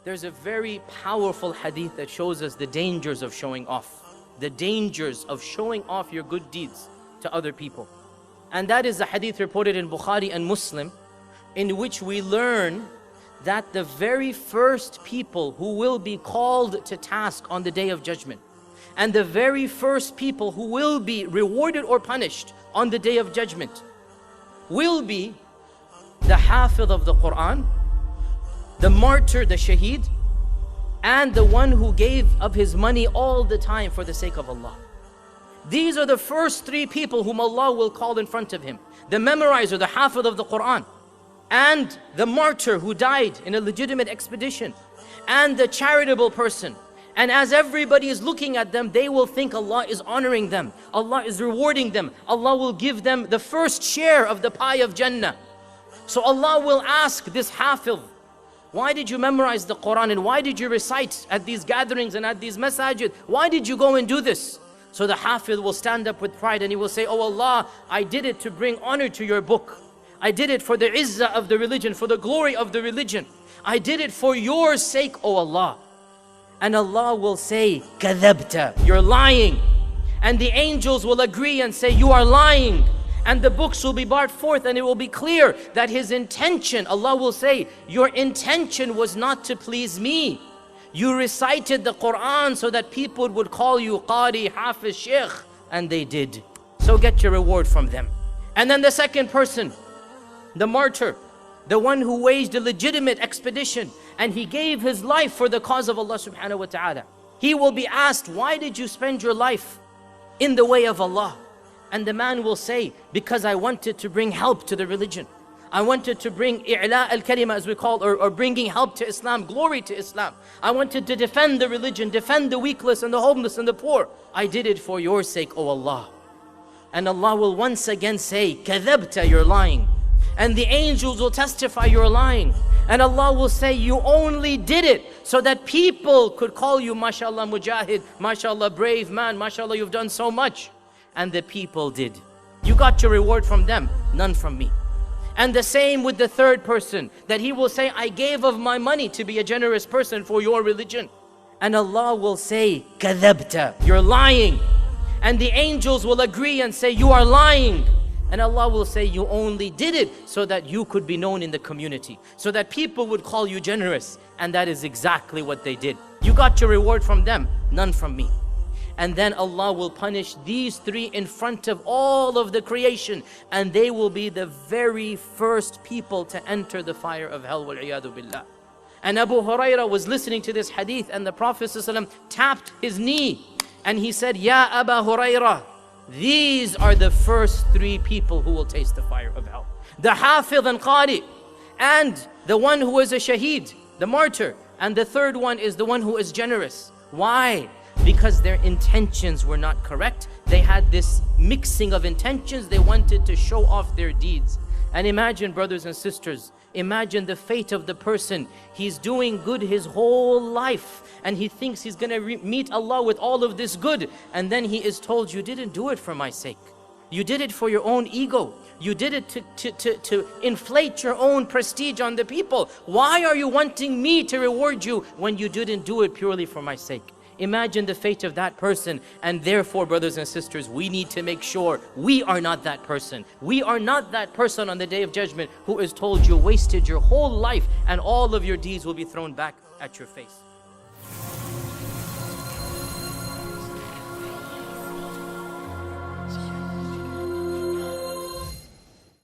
There's a very powerful hadith that shows us the dangers of showing off. The dangers of showing off your good deeds to other people. And that is the hadith reported in Bukhari and Muslim, in which we learn that the very first people who will be called to task on the Day of Judgment, and the very first people who will be rewarded or punished on the Day of Judgment, will be the Hafidh of the Quran, the martyr, the shaheed, and the one who gave of his money all the time for the sake of Allah. These are the first three people whom Allah will call in front of Him. The memorizer, the Hafidh of the Quran, and the martyr who died in a legitimate expedition, and the charitable person. And as everybody is looking at them, they will think Allah is honoring them, Allah is rewarding them, Allah will give them the first share of the pie of Jannah. So Allah will ask this Hafidh, why did you memorize the Quran, and why did you recite at these gatherings and at these masajid? Why did you go and do this? So the Hafidh will stand up with pride and he will say, oh Allah, I did it to bring honor to your book. I did it for the izzah of the religion, for the glory of the religion. I did it for your sake, oh Allah. And Allah will say, kadhabta, you're lying. And the angels will agree and say, you are lying. And the books will be brought forth and it will be clear that his intention, Allah will say, your intention was not to please me. You recited the Quran so that people would call you Qadhi, Hafiz, Sheikh, and they did. So get your reward from them. And then the second person, the martyr, the one who waged a legitimate expedition and he gave his life for the cause of Allah subhanahu wa ta'ala. He will be asked, why did you spend your life in the way of Allah? And the man will say, because I wanted to bring help to the religion. I wanted to bring i'la al-kalima, as we call, or bringing help to Islam, glory to Islam. I wanted to defend the religion, defend the weakless and the homeless and the poor. I did it for your sake, O Allah. And Allah will once again say, kadhabta, you're lying. And the angels will testify, you're lying. And Allah will say, you only did it so that people could call you, mashallah, mujahid, mashallah, brave man, mashallah, you've done so much. And the people did. You got your reward from them, none from me. And the same with the third person, that he will say, I gave of my money to be a generous person for your religion. And Allah will say, kadhabta, you're lying. And the angels will agree and say, you are lying. And Allah will say, you only did it so that you could be known in the community, so that people would call you generous. And that is exactly what they did. You got your reward from them, none from me. And then Allah will punish these three in front of all of the creation, and they will be the very first people to enter the fire of hell, wal-iyadu billah. And Abu Hurairah was listening to this hadith, and the Prophet ﷺ tapped his knee and he said, Ya Abu Hurairah, these are the first three people who will taste the fire of hell. The Hafidh and Qadhi, and the one who is a shaheed, the martyr, and the third one is the one who is generous. Why? Because their intentions were not correct. They had this mixing of intentions. They wanted to show off their deeds. And imagine, brothers and sisters, imagine the fate of the person. He's doing good his whole life and he thinks he's going to meet Allah with all of this good, and then he is told, you didn't do it for my sake. You did it for your own ego. You did it to inflate your own prestige on the people. Why are you wanting me to reward you when you didn't do it purely for my sake? Imagine the fate of that person. And therefore, brothers and sisters, we need to make sure we are not that person. We are not that person on the Day of Judgment who is told you wasted your whole life and all of your deeds will be thrown back at your face.